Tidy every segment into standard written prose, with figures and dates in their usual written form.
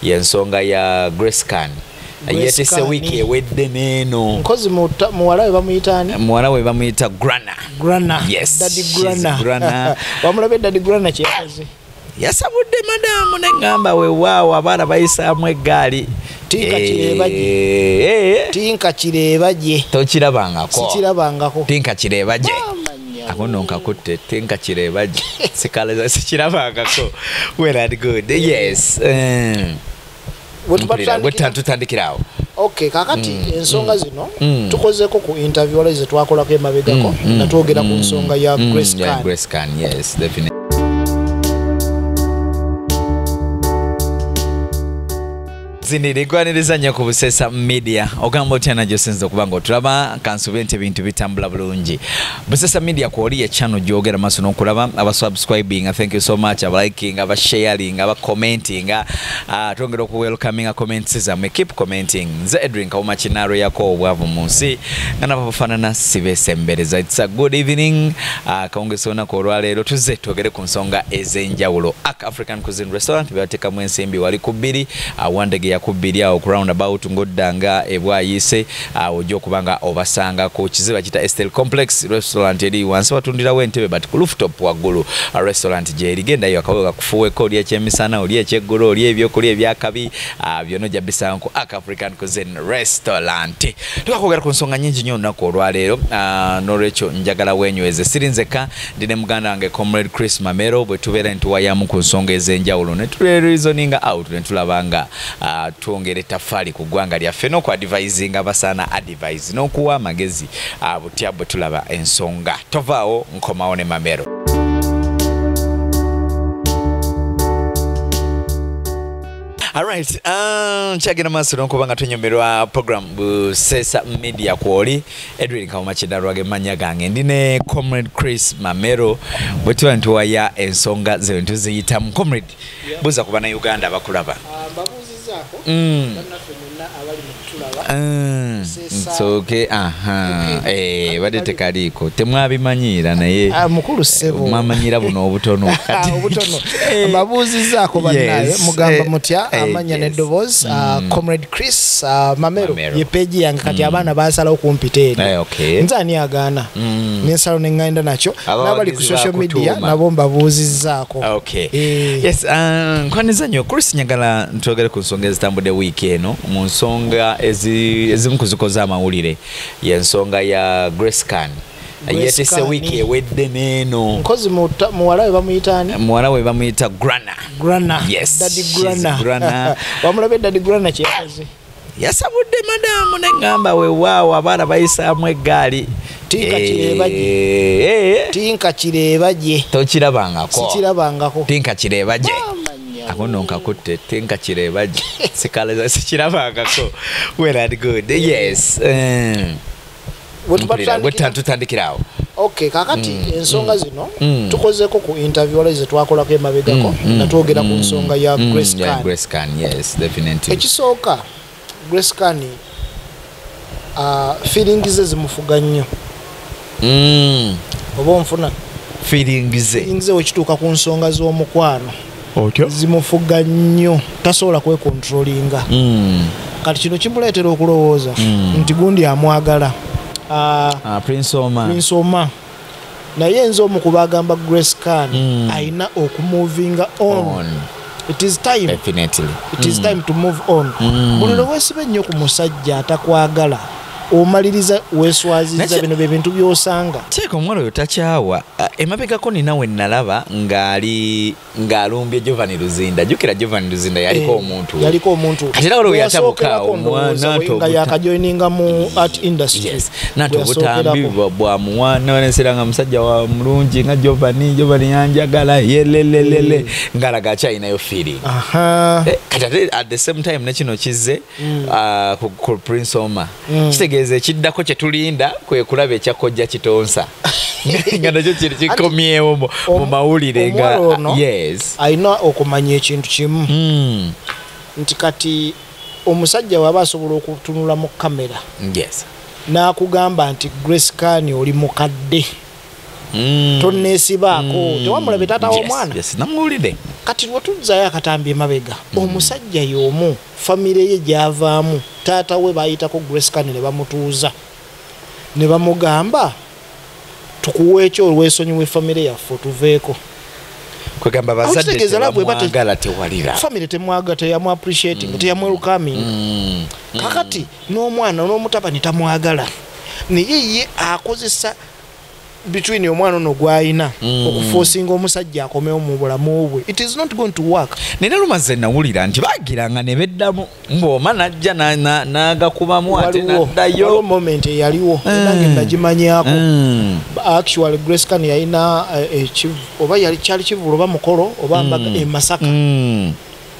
yensonga ya Grace Khan yetese wiki ewedde neno nkozi muwala we bamuyitani muwala we bamuyita Grana yes Daddy Grana Grana wamulabe Daddy Grana kyekoze yasabudde madamu negamba we waawo abaana bayisaamu eggaali tinka kireebaje tokirabangako sikirabangako tinka kireebaje akono nkakutte tinka kireebaje sikalaza sikirabangako well and good yes tutandikirawo okay kakati ensonga zino tukozeko ku interview wala ze twakolako emabegako natwogera ku nsonga ya Grace Khan yes definitely zinirigwaniriza nnyo ku Busesa Media ogamba otya najjo sinza okubanga otulaba kansube nti ebintu bitambula bulungi Busesa Media kwoli ye channel gyogera maaso n'okulaba abasubscribing thank you so much abaliking abasharing abacommending twongera okuwelcoming comments zammwe keep commenting nze Edwin Kawuma Kinaro yako obwavu mu nsi nga nabafaanana sibeesembereza it's a good evening kawungeso olunaku olwaleero tuzze twogere ku nsonga ez'enjawulo African Cuisine Restaurant bebateekamu ensimbi wali ku bbiri wandege yakubiri awo ku roundabout ngoddanga ebwayise ojja okubanga obasanga ku kiziba kita Estel Complex restaurant eri wansi watundirawo entebe but ku rooftop waggulu restaurant gye erigendayo akawoga kufuweko oli ekyemisana oli ekyeggulu oli ebyokulya ebyakabi byonna ojja bisanga ku African Cuisine Restaurant tukakwogera ku nsonga nyingi nnyo olunaku olwaleero n'olwekyo njagala wenyweze sirinzeka ndi ne muganda wange Comrade Chris Mamero bwe tubeera ntuwayamu ku nsonga ez'enjawulo ne tulereasoninga out ne tulabanga tuongere tafali ku ggwanga lyaffe n'oku advisinga abasaana advise n'okuwa amagezi butya bwe tulaba ensonga tovaawo nkomawo ne Mamero. Alright, chagina maaso n'okubanga tunyumirwa program Busesa Media kwoli Edwin Kawuma Kinaro agemanya gange ndine Comrade Chris Mamero bwe tuba ntuwaya ensonga ze ntuziyitamu Comrade buza ku bana Uganda bakulaba mbabuzizako bannaffe mwenna abali mu kutulaba so okay bade tekaliko temwabimanyira naye mukulu sebo mwamanyira buno obutono obutono mbabuzizako bannaye mugamba mutya amanya n'eddoboozi Comrade Chris Mamero ye page yange kati abaana basala okumpita eri nze ani agaana n'ensalo n'enganda nakyo n'abali ku social media nabo mbabuuzizzaako yes nkwaniza nnyo Chris nyagala ntwogere ku nsonga ezitambudde wiiki eno mu nsonga ezimu kuzikoza amawulire y'ensonga ya Grace Khan yetese wiki ewedde neno nkozi muwala we bamuyitani muwala we bamuyita Grana yes Daddy Grana Grana wamulabe Daddy Grana kyekoze yasabudde madamu negamba we waawo abaana bayisaamu eggaali tinka kireebaje tokirabangako sikirabangako tinka kireebaje akono nkakutte tinka kireebaje sikalaza sikirabangako well and good yes tutandikirawo okay kakati ensonga zino tukozeko ku interview wala ze twakolako emabegako natwogera ku nsonga ya Grace Khan yes definitely ekisooka Grace Khan feelings ze zimufuga nnyo oba onfuna feelings ze wekituuka ku nsonga z'omukwano zimufuga nnyo tasobola kwekontrolinga kati kino kimuleetera okulowooza nti gundi amwagala Prince Oma naye nze omu kubagamba Grace Khan ayina okumovinga on. It is time. Definitely. It is time to move on. Buli lweesibe nnyo ku musajja atakwagala omaliriza weeswaziza bino bintu byosanga teeka omwana oyo takyawa emabegako ninawe nalaba ng'alumbye Giovanni Luzinda jjukira Giovanni Luzinda yaliko omuntu ate era olwo yatabuka omwana nga yakajoininga mu art industry nati obutambi bwamuwana nesera musajja wa mulungi nga Giovanni yanjagala yelelelele ngalaga akyalinayo feeling kati at the same time nekino kizze ku Prince Oma kitegeeze kiddako kye tulinda kwe kulaba ekyakojja kitonsa nga nakyo kiri kikomyewo mu mawulire nga yes ayina okumanya ekintu kimu nti kati omusajja waba asobola okutunula mu kamera yes n'akugamba nti Grace Khan oli mukadde tonneesibaako tewamulabe taata w'omwana yes namuwulire kati lwatuzzayo akatambi emabega omusajja y'omu famire ye gyavaamu taata we bayitako Grace Kane ne bamutuuza ne bamugamba tukuwe ekyo olw'esonyiwa famire yaffe tuveeko kwegamba bazadde temwagala tewalira famire temwaga teyamu appreciating teyamu welcoming kakati n'omwana n'omutabani tamwagala naye ye akozesa between omwana no gwayina okuforcinga omusajja akomewo mu bulamu bwe it is not going to work. Nina lumaze nawulira nti bagiranga ne beddamu ng'oma najja n'agakubamu ate naddayo moment eyaliwo nange nagimanyaako actually Grace Kane yalina oba yali kyali kivulo oba mukolo oba mbaga e Masaka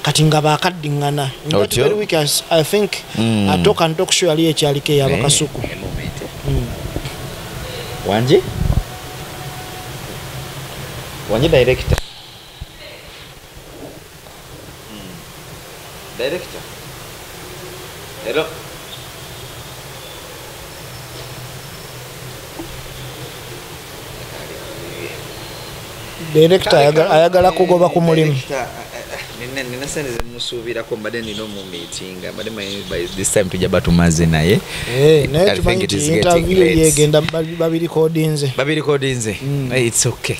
kati nga bakaddiŋŋana very week I think talk and talk show yali ekyaliko ey'abakasuku wanje director hello director ayagala kugoba ku mulimu nina sente zemusuubirako mbadde nina omumeeting mbadde by this time tujja batumaze naye naye tumanyi nti interview yegenda babirikodinze it's okay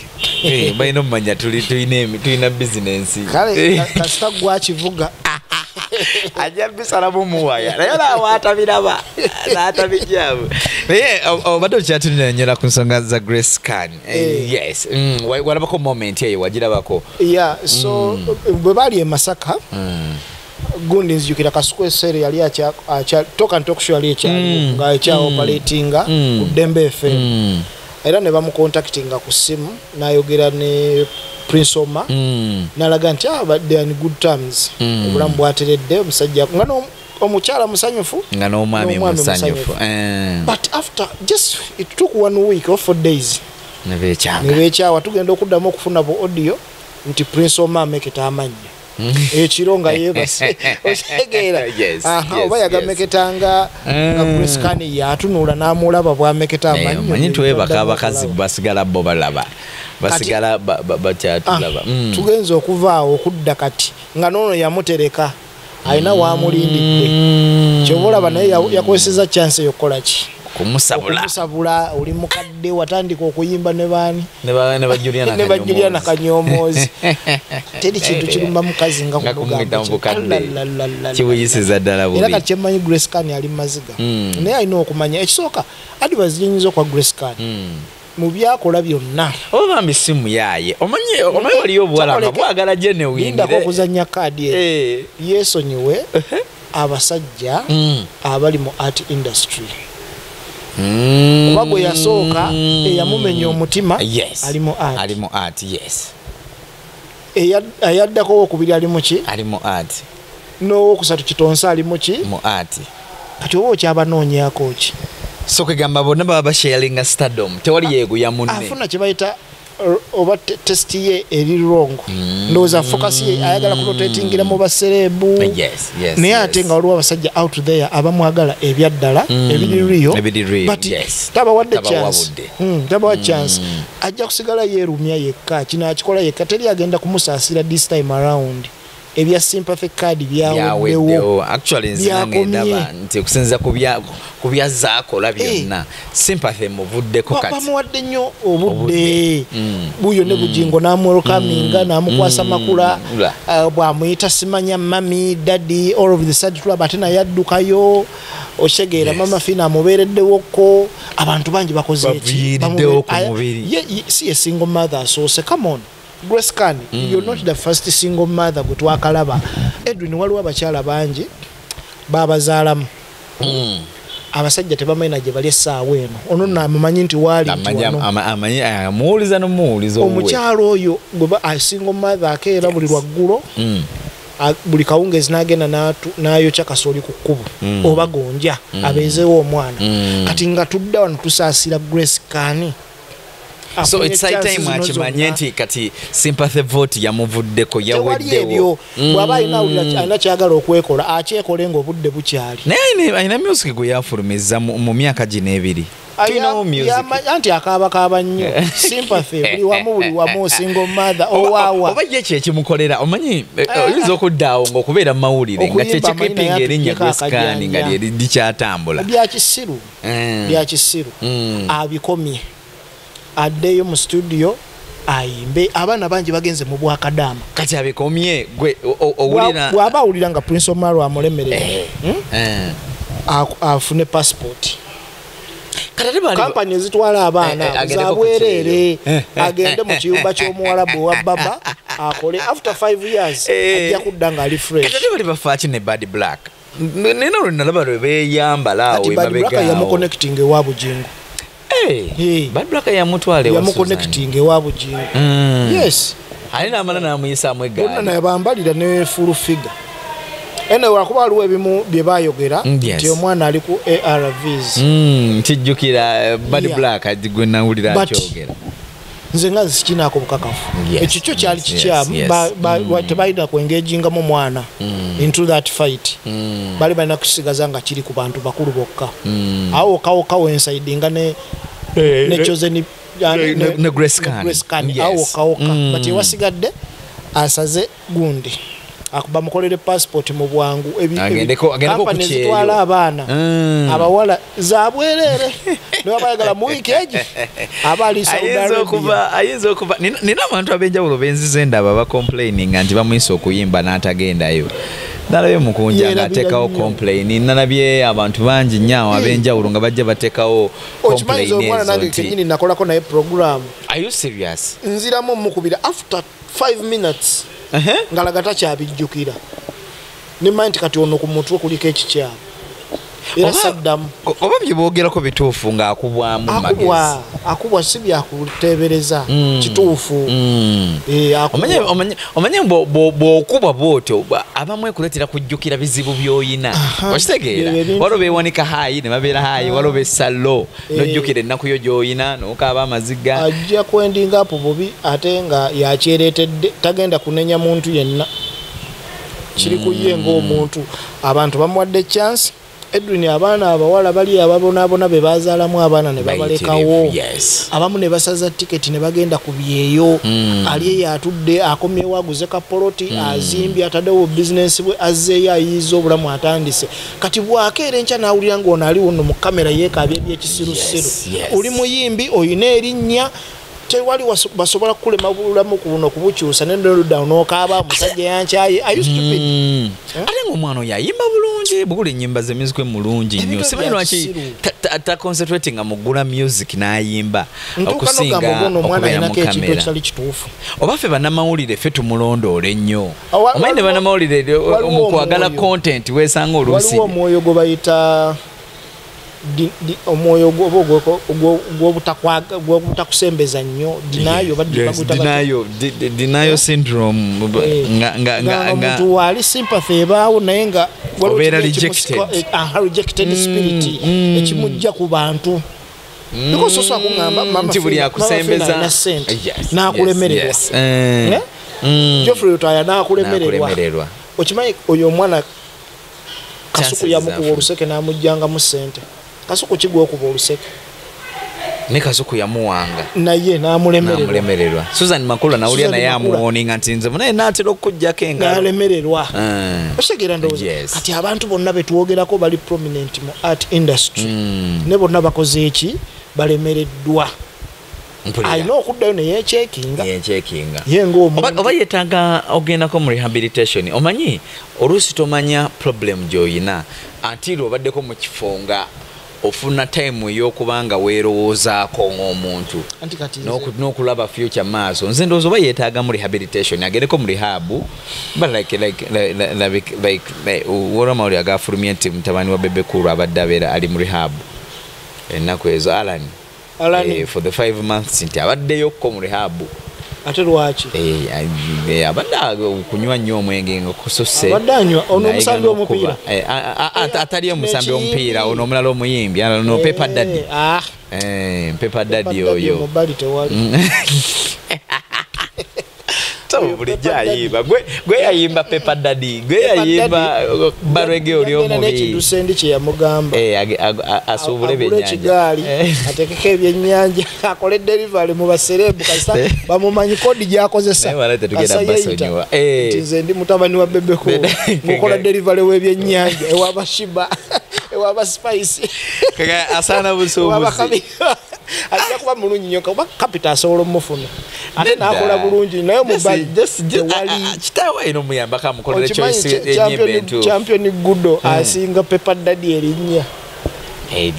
balina omumanya tulina business kale kasita gwa kivuga ajja bisalamu muwaya naye nawaatabiraba n'atabijjaamu naye obadde okyatunyonyola ku nsonga za Grace Kane yes walabako moment eyo wagirabako so bwe bali e Masaka gundi nzijukira kasuku esere yali talk and talk show yali ekyaliwo nga ekyaoperatinga ku Dembe FM era ne bamucontactinga ku simu n'ayogera ne Prince Oma nalaga nti abadde on good terms obulamu bwateredde omusajja nga omukyala musanyufu nga n'omwami musanyufu but after just it took 1 week or 4 days nebeekyawa tugenda okuddamu okufuna bu audio nti Prince Oma ameketa amannyo ekiro nga yeebase osegeera oba yagameketanga nga Grace Kane yatunula n'amulaba bwameketa amannyo manyi twebaka abakazi basigala bo balaba basigala bakyatulaba tugenza okuvaawo okudda kati nga noono yamutereka alina wamulindidde kyobalaba naye yakozeseza chance eyokukola ki kumusabula oli mukadde watandika okuyimba ne baani ne bajuliana kanyomoozi teri kintu kirumba mukazi nga kiwuyisiza ddala bubi era kati kyemmanyi Grace Kane ali mumaziga naye alina okumanya ekisooka advice gyinyiza okwa Grace Kane mu byakola byonna oba misimu yaye omanyi waliyo obuwala nga bwagala gye newindire okuzanya kaadi yeesonyiwe abasajja abali mu art industry Obago yasooka eyamumenya omutima ali mu art yes eyaddako okubiri ali mu art n'owokusatu Kitonsa ali mu art kati oba okyabanoonyaako ki so kwegamba bonna baba basharinga stardom tewali yeeguya munne afuna kye bayita oba test ye eri wrong ndowooza focus ye ayagala kurotatingira mu baserebu naye ate nga waliwo abasajja out there abamwagala ebyaddala ebiri but tabawadde chance ajja kusigala yeerumya yekka kino akikola yekka teri agenda kumusaasira this time around ebya sympathy card byaweddewo actually nzinangenda nti okusinza ku byazaakola byonna sympathy muvuddeko kati bamuwadde nnyo obudde buyo ne bujingo n'amwelkaminga n'amukwasa makula bwamuyita simanya mami daddy all of the side tulaba ate naye addukayo oshegeera mama fina amubeereddewoko abantu bangi bakoze eki si a single mother asoose come on Grace Kane you're not the first single mother gwe twakalaba Edwin waliwo abakyala bangi babazaalamu abasajja tebamanyi gye bali essaawa eno ono namumanyi nti waali amuwuliza n'omuwuliza omukyalo oyo gwe single mother akeera buli lwaggulo buli kawungezi n'agenda n'ayokya kasooli ku kkubo oba gonja abeezeewo omwana kati nga tudda wano tusaasira Grace Kane so it's high time akimanye nti kati sympathy vote yamuvuddeko yaweddewo bw'aba alina kyagala okwekola akyekole ng'obudde bukyali naye alina music gwe yafulumiza mu myaka gino ebiri anti akaaba nnyo sympathy buli wamu single mother owawa oba ye kyekimukolera omanyi oyinza okuddaawo ng'okubeera mu mawulire nga kyekikipinga erinnya Grace nga likyatambula byakisiru abikomye addeyo mu studio ayimbe abaana bangi bagenze mu bwakadaama kati abikomye gwe owulira bw'aba awulira nga Prince Omaro amulemerera afune passport kampani ezitwala abaana zabwerere agende mu kiyumba ky'omuwarabu wa baba akole after 5 years ajja kudda ng'ali fresh kati bali bafaki ne Bad Black nena olunalaba lwe beeyambala awo emabegaawo yamuconnecting ewa Bujingo Bad Black yamutwala ewa yamuconnecting ewa Bujingo yes ali n'amala n'amuyisaamu eggaali bonna naye bambalira ne full figure ene wakuba waliwo ebimu bye baayogera nti omwana ali ku ARVs kijjukira Bad Black gwe nawulira akyogera nze nga zikinaako bukakafu ekikyo kyali kikyamu tebalina kwengegingamu mwana into that fight bali balina kusigaza nga kiri ku bantu bakulu bokka awo okawokawo ensaidinga ne Chosen ne Grace Khan awo okawoka bati ewasigadde asaze gundi akuba mukolere passport mu bwangu kampani zitwala abaana abawala zabwerere niba bayagala mu wikeegi abali ayinza okuba nina abantu abenjawulo benzize ndaba bacomplaininga nti bamuyisa okuyimba n'atagendayo nalabye mukunja ng'ateekawo complain nalabye abantu bangi nnyo abenjawulo nga bajja bateekawo complain omwana nange kenyini nakolako naye program are you serious nziramu mukubira after 5 minutes ngalaga takyabijjukira nimanya nti kati ono ku mutwe kuliko ekikyabo era saddamu oba byeboogerako bituufu ng'akubwamu magezi akubwa si byakuteebereza kituufu omanye bw'okuba bw'otyo abamu ekuleetera kujjukira bizibu by'oyina okitegeera waliwo beewanika haayi ne babeera haayi waliwo besalo n'ojjukira ennaku yo gy'oyina n'okaaba amaziga ajja kwendinga apo bubi ate nga yakyereetedde tagenda kunenya muntu yenna kiri ku ye ng'omuntu abantu bamuwadde chance Edwin abaana abawala bali ababonaabona be bazaalamu abaana ne babalekawo abamu ne basaza tiketi ne bagenda ku byeyo ali yatudde akomyewo aguze kapoloti azimbye ataddewo bizinesi bwe azzeeyo ayiyiza obulamu atandise kati bwakeera enkya n'awulira ng'ono ali wonno mu kamera yeekaabya ebyekisirusiru oli muyimbi oyina erinnya tewali basobola kukulema bulamu kuno kubukyusa nedda n'okaaba musajja yankyaye are you stupid ate ng'omwana oyo ayimba bulungi bugula ennyimba ze music mulungi nnyo simanyi lwaki taconcentratinga mu ggula music n'ayimba okusinga okubeera mu kamera oba ffe bannamawulire ffe tumulondoole ennyo omanyi ne bannamawulire mu kwagala content weesanga oluusi waliwo omwoyo gwe bayita omwoyo gw'obutakusembeza nnyo denial syndrome nga omuntu ali sympathy ebaawo naye nga obeera rejected spirit ekimujja ku bantu because osobola kuŋŋamba mama buli akusembeza n'akulemererwa Geoffrey Rutaya n'akulemererwa okimanyi oyo omwana Kasuku yamukuba oluseke n'amugjangamu ssente Kasuku kigwa okuba oluseke ne Kasuku yamuwanga naye n'amulemererwa Susan Makula nawulira naye amuwoninga nti nze munaye naatera okujjako engalo n'alemererwa okitegera ndowooza kati abantu bonna betwogerako bali prominent mu art industry ne bonna bakoze eki balemereddwa alina okuddayo neyeekyekinga ye ng'omuntu oba yeetaaga ogendako mu rehabilitation omanyi oluusi tomanya problem gy'oyina anti lw'obaddeko mu kifo nga ofuna time ey'okubanga weerowoozaako ng'omuntu n'okulaba future maaso nze ndowooza oba yeetaaga mu rehabilitation agendeko mu rehabu but like wolwamawuli agafulumye nti mutabani wa Bebe Cool abadde abeera ali mu rehabu ennaku ezo Alan for the 5 months nti abaddeyokko mu rehabu ate lwaki abadde okunywa nnyo omwenge nga kususse abadde anywa ono omusambi omupiira atali omusambi omupiira ono omulala omuyimbi ono Pepper Daddy Pepper Daddy oyo bulijja ayimba gwe yayimba Pepper Daddy gwe yayimba barege oli omubi n'ekidusendi kye yamugamba asuubule byennyanja ekigaali atekeko ebyennyanja akole delivery mu baserebu kasa bamumanyi kodi gy'akozesa nti nze ndi mutabani wa Bebeko ngukola delivery w'ebyennyanja ewabashiba ewabasipaisi asaana busuubuzi ajja kuba mulungi nnyo kuba kapita asobola omufuna ate n'akola bulungi naye mubali kitaawe ayina omuyambako amukolera ekyoenyimba champion Gudo asinga Pepper Daddy erinnya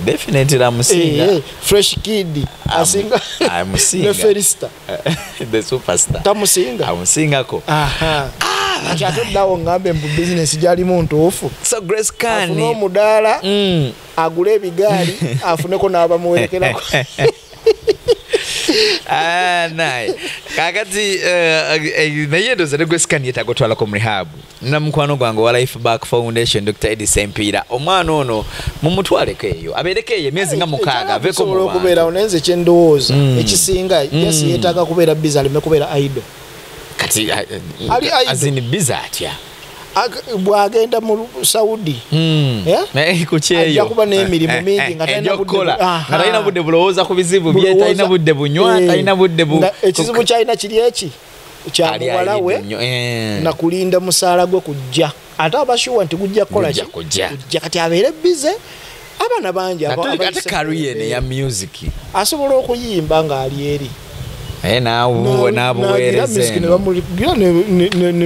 definitely amusinga Fresh Kid asinga ne Felista the superstar tamusinga amusingako kyatoddawo ngambe mu business gyalimu ntuufu so Grace Khan afune omudaala agule ebigaali afuneko n'abamuwerekerako naye kakati naye ndoza ne Grace Khan yetagotwalako mu rehab na mukwano gwange wa Life Back Foundation Dr. Eddie Sempira omwana ono mumutwaleko eyo abeereko eyo emyezi nga 6 aveko mu kubeera onenze kyendowooza ekisinga yesi yeetaaga kubeera biza aleme kubeera idol kati azini biza atya bwagenda mu Saudi ajja kuba n'emirimu mingi nga talina budde bulowooza ku bizibu bye talina budde bunywa talina budde ekizibu kyalina kiri eki kyamuwala we na kulinda musaala gwe kujja ate abashuwa nti gujja kukola ki kujja kati abeere bize abaana bangi ate career ne ya music asobola okuyimba ng'ali eri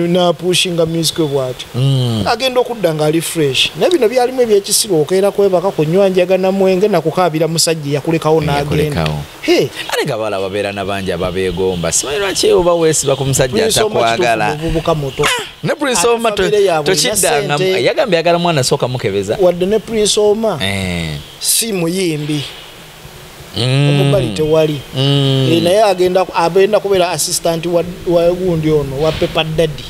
napushinga music bwati agenda okudda ngaali fresh naye bino byalimu ebyekisibo okeera kwebaka kunywanjagana mwenge nakukabira musajja yakulekawo n'agenda ate nga bala babeera nabangi ababeegomba simanyi lwaki oba weesiba ku musajja atakwagala ne Prince Oma tokiddanga yagambye yagala mwana sooka mukebeza wadde ne Prince Oma si muyimbi omubali tewali naye agenda kubeera assistant wa gundi ono wa Pepper Daddy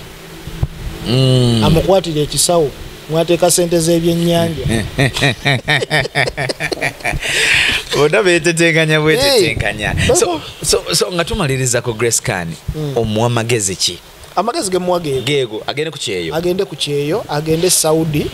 amukwatira ekisawo mwateeka sente z'ebyennyanja oda beetetenkanya bwetetenkanya so nga tumalirizako Grace Khan omuwa magezi ki amagezi geego agende ku kyeyo agende Saudi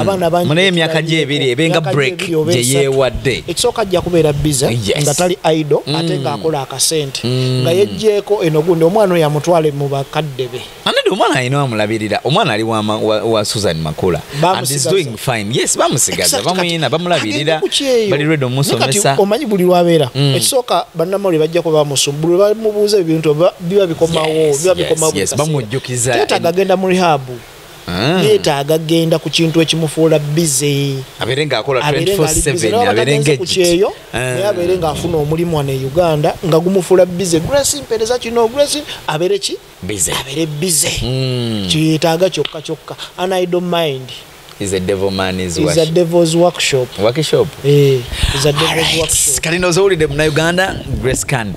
abaana bangi mune emyaka gye ebiri ebenga break gye yeewadde ekisooka ajja kubeera bize nga tali idol ate ng'akola akasente nga yejjeeko eno gundi omwana oyo amutwale mu bakadde be anadi omwana alina wamulabirira omwana ali wa Susan Makula and is doing fine yes bamusigaza bamuyina bamulabirira bali ready omusomesa omanyi buli lwabeera ekisooka bannamawulire bajja kuba bamusumbula bamubuuza ebintu biba bikomawo bamujjukiza yeetaaga agenda mu rehab yeetaaga agenda ku kintu ekimufuula bize abeere ng'akola 24/7 abeere ng'ekyeyo naye abeere ng'afuna omulimu wano e Uganda nga gumufuula bize Grace mpereza kino Grace abeere ki abeere bize kiyeetaaga kyokka and I don't mind is a devil man is a devil's workshop is a devil's workshop kalino zowulidde mu Uganda Grace Khan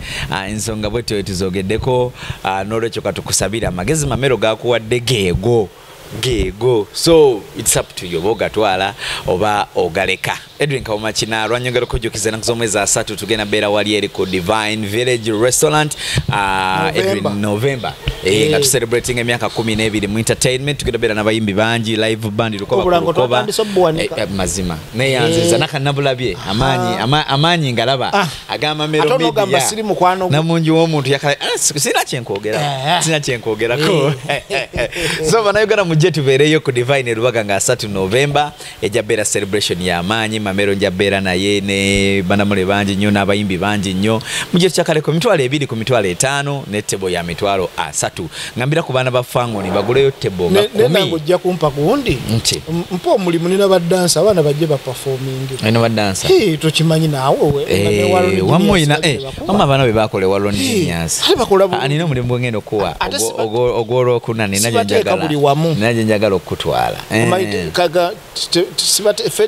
ensonga bwetyo tuzogeddeko n'olwekyo katukusabira amagezi mamero gakuwadde geego so it's up to you bogatwala oba ogaleka Edwin Kawumakina alwanyongera okujjukiza ennaku z'omwezi 3 tugenda beera wali eri ku Divine Village Restaurant Edwin November nga tucelebrating emyaka 12 mu entertainment tugenda beera n'abayimbi bangi live band lukoba mazima neyanziza nakanabulabye amaanyi ngalaba agamba mero media namungi w'omuntu yakala sina kyenkwogerako so bannayuganda mujje tubeereyo ku Divine Rubaga nga 3 November ejja beera celebration y'amaanyi Mamero njabeera naye ne banamule bangi nnyo n'abayimbi bangi nnyo mujje tukyakaleeko mitwalo 2 ku mitwalo 5 ne tebo ya mitwalo 3 ngambira ku baana ba Fangoni baguleyo tebo nga 10 nange ojja kumpa gundi mpa omulimu nina badansa abaana bajje baperforming ino badansa tokimanyi naawe wamoyina mama abaana be bakola ewalo ndinyasa anina omulimu gwengenda okuwa ogwolwokuna ninaje njagala okutwala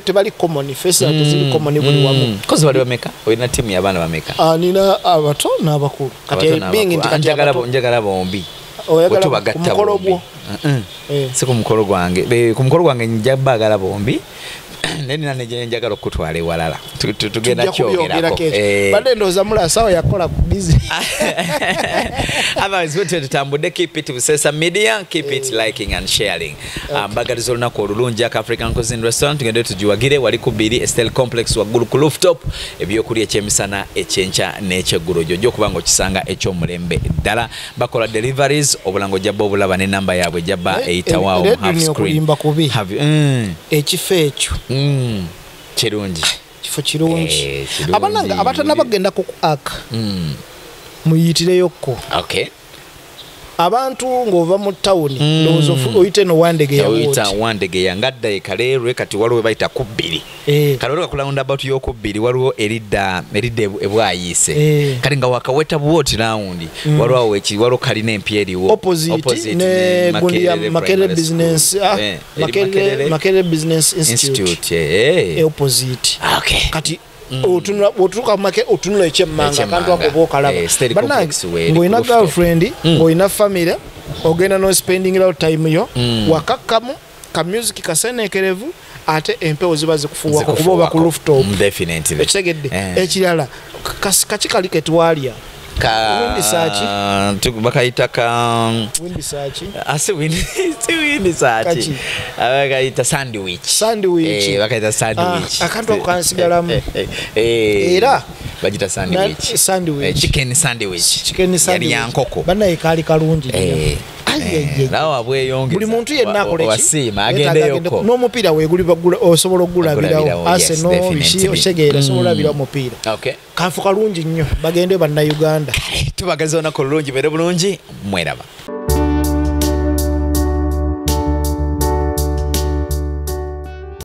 tebali common face tezili common buli wamu kozi bali bameka olina timu y'abaana bameka nina abato n'abakulu kati bingi njagala bombi oyagala kumukolo gwo si ku mukolo gwange njabagala bombi nena njagala okutwala ewalala tugenda kyogerako badde ndowooza mulasawo yakola ku busy otherwise wetu tutambudde keep it Busesa Media keep it liking and sharing mbagaliza olunaku olulungi aka African Cuisine Restaurant tugende tugiwagire wali ku bbiri Estelle Complex waggulu ku rooftop ebyokulya ekyemisana ekyenkya n'ekyeggulo jjo kubanga okisanga ekyomulembe ddala bakola deliveries obulango jabba obulaba ne namba yaabwe jabba eyitawawo half screen ekifo ekyo kirungi kifo kirungi abananga abatana bagenda ku aka muyitireyo ko abantu ng'ova mu tawuni ndowooza oyite no Wandegeya ngadda ekaleerwe kati waliwo bayita ku bbiri kale oleka kulawunda about y'oku bbiri waliwo eridda ebwayiise kati nga wakaweta buwoti rawundi waliwo kalina empya eriwo opposite ne gundi ya Makerere Business Institute opposite kati otunuka make otunula ekyemmanga kantu ako bokalaba bannange ng'olina girlfriend ng'olina family ogenda no spending out time yo wakakkamu ka music kaseneekerevu ate empewo ziba zikufuwako kuba oba ku rooftop ekitegedde ekirala kakikaliko etwalya bakayita bakayita sandwich bakayita sandwich akantu ako kansigalamu era bagita sandwich chicken sandwich yali yankoko bannaye kaali kalungi nawe bweyongeza buli muntu yenna akoleki agendeyoko n'omupiira osobola okugulabirawo Arsenal biki otegeera osobola olabira omupiira kanfu kalungi nnyo bagende bannayuganda tubagaza olunaku olulungi beere bulungi mweraba